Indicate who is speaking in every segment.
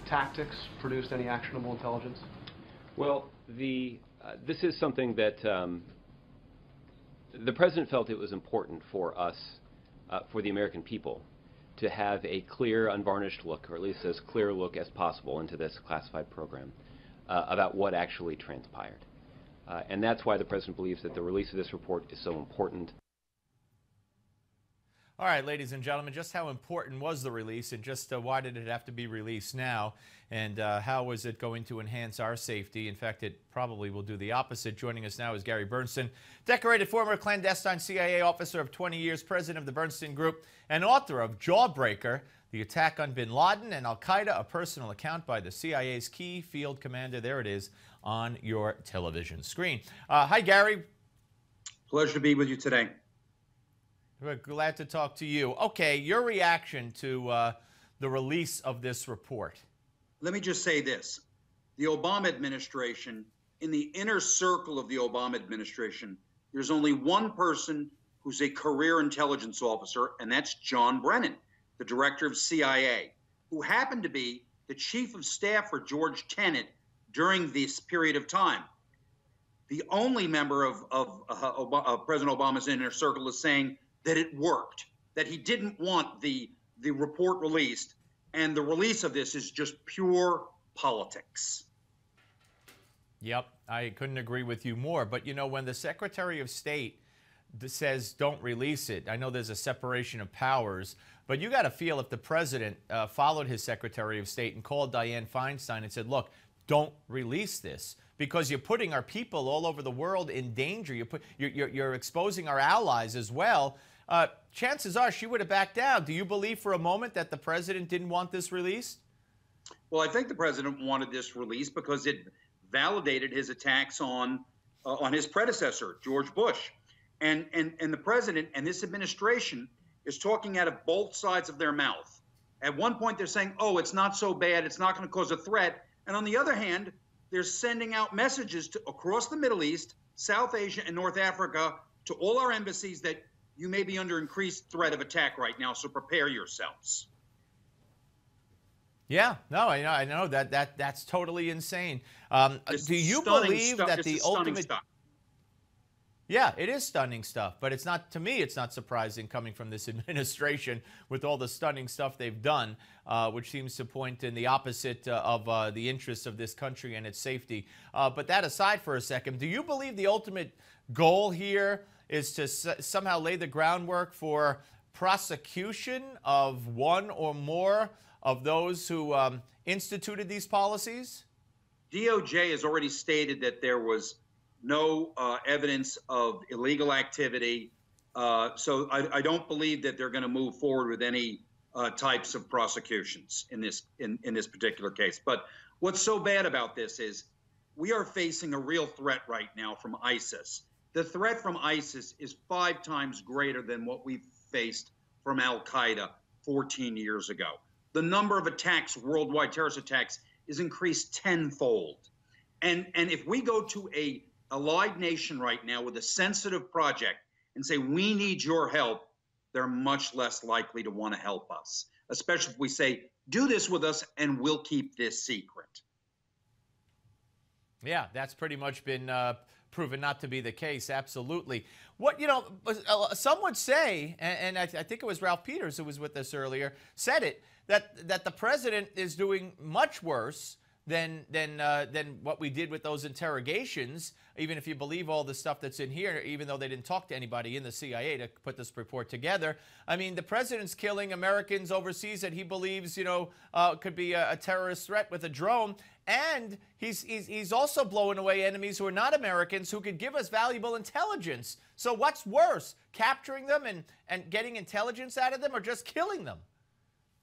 Speaker 1: tactics produced any actionable intelligence?
Speaker 2: Well, this is something that the President felt it was important for us, for the American people, to have a clear, unvarnished look, or at least as clear a look as possible into this classified program about what actually transpired. And that's why the President believes that the release of this report is so important.
Speaker 3: All right, ladies and gentlemen, just how important was the release, and just why did it have to be released now, and how was it going to enhance our safety? In fact, it probably will do the opposite. Joining us now is Gary Berntsen, decorated former clandestine CIA officer of 20 years, president of the Berntsen Group, and author of Jawbreaker, the attack on bin Laden and Al Qaeda, a personal account by the CIA's key field commander. There it is on your television screen. Hi, Gary.
Speaker 4: Pleasure to be with you today.
Speaker 3: We're glad to talk to you. Okay, your reaction to the release of this report.
Speaker 4: Let me just say this. The Obama administration, in the inner circle of the Obama administration, there's only one person who's a career intelligence officer, and that's John Brennan, the director of CIA, who happened to be the chief of staff for George Tenet during this period of time. The only member of President Obama's inner circle is saying that it worked, that he didn't want the report released, and the release of this is just pure politics.
Speaker 3: Yep, I couldn't agree with you more. But, you know, when the Secretary of State says don't release it, I know there's a separation of powers, but you got to feel if the President followed his Secretary of State and called Dianne Feinstein and said, look, don't release this, because you're putting our people all over the world in danger. You're exposing our allies as well. Chances are she would have backed down. Do you believe for a moment that the President didn't want this released?
Speaker 4: Well, I think the President wanted this released because it validated his attacks on his predecessor, George Bush. And the President and this administration is talking out of both sides of their mouth. At one point, they're saying, oh, it's not so bad, it's not going to cause a threat. And on the other hand, they're sending out messages across the Middle East, South Asia, and North Africa to all our embassies that you may be under increased threat of attack right now, so prepare yourselves.
Speaker 3: Yeah, no, I know that's totally insane. Do you believe that the ultimate? Yeah, it is stunning stuff, but it's not, to me, it's not surprising coming from this administration with all the stunning stuff they've done, which seems to point in the opposite of the interests of this country and its safety. But that aside for a second, do you believe the ultimate goal here is to somehow lay the groundwork for prosecution of one or more of those who instituted these policies?
Speaker 4: DOJ has already stated that there was no evidence of illegal activity. So I don't believe that they're going to move forward with any types of prosecutions in this particular case. But what's so bad about this is we are facing a real threat right now from ISIS. The threat from ISIS is 5 times greater than what we faced from Al Qaeda 14 years ago. The number of attacks, worldwide terrorist attacks, is increased tenfold. And if we go to a allied nation right now with a sensitive project and say, we need your help, they're much less likely to want to help us, especially if we say, do this with us and we'll keep this secret.
Speaker 3: Yeah, that's pretty much been proven not to be the case. Absolutely. What, you know, some would say, and I think it was Ralph Peters who was with us earlier, said it, that the President is doing much worse than what we did with those interrogations, even if you believe all the stuff that's in here, even though they didn't talk to anybody in the CIA to put this report together. I mean, the President's killing Americans overseas that he believes, you know, could be a terrorist threat with a drone. And he's also blowing away enemies who are not Americans who could give us valuable intelligence. So what's worse, capturing them and getting intelligence out of them, or just killing them?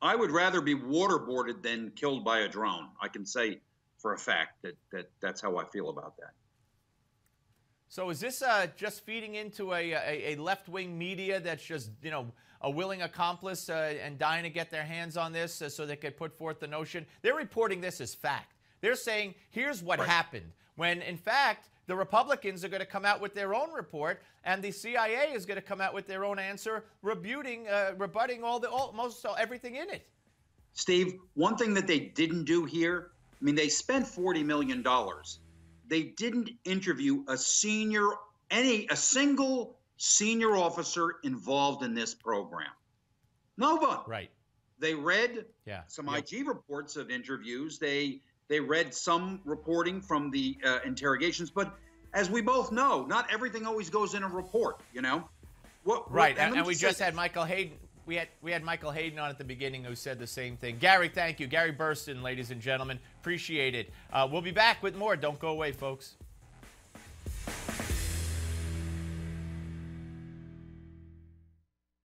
Speaker 4: I would rather be waterboarded than killed by a drone. I can say for a fact that's how I feel about that.
Speaker 3: So is this just feeding into a left-wing media that's just, you know, a willing accomplice and dying to get their hands on this so they could put forth the notion? They're reporting this as fact. They're saying, here's what happened, when in fact the Republicans are going to come out with their own report, and the CIA is going to come out with their own answer, rebutting almost everything in it.
Speaker 4: Steve, one thing that they didn't do here, I mean, they spent $40 million. They didn't interview a single senior officer involved in this program. No one.
Speaker 3: Right.
Speaker 4: They read some
Speaker 3: Yep.
Speaker 4: IG reports of interviews. They read some reporting from the interrogations. But as we both know, not everything always goes in a report, you know?
Speaker 3: Right, and we just had Michael Hayden. We had Michael Hayden on at the beginning who said the same thing. Gary, thank you. Gary Berntsen, ladies and gentlemen. Appreciate it. We'll be back with more. Don't go away, folks.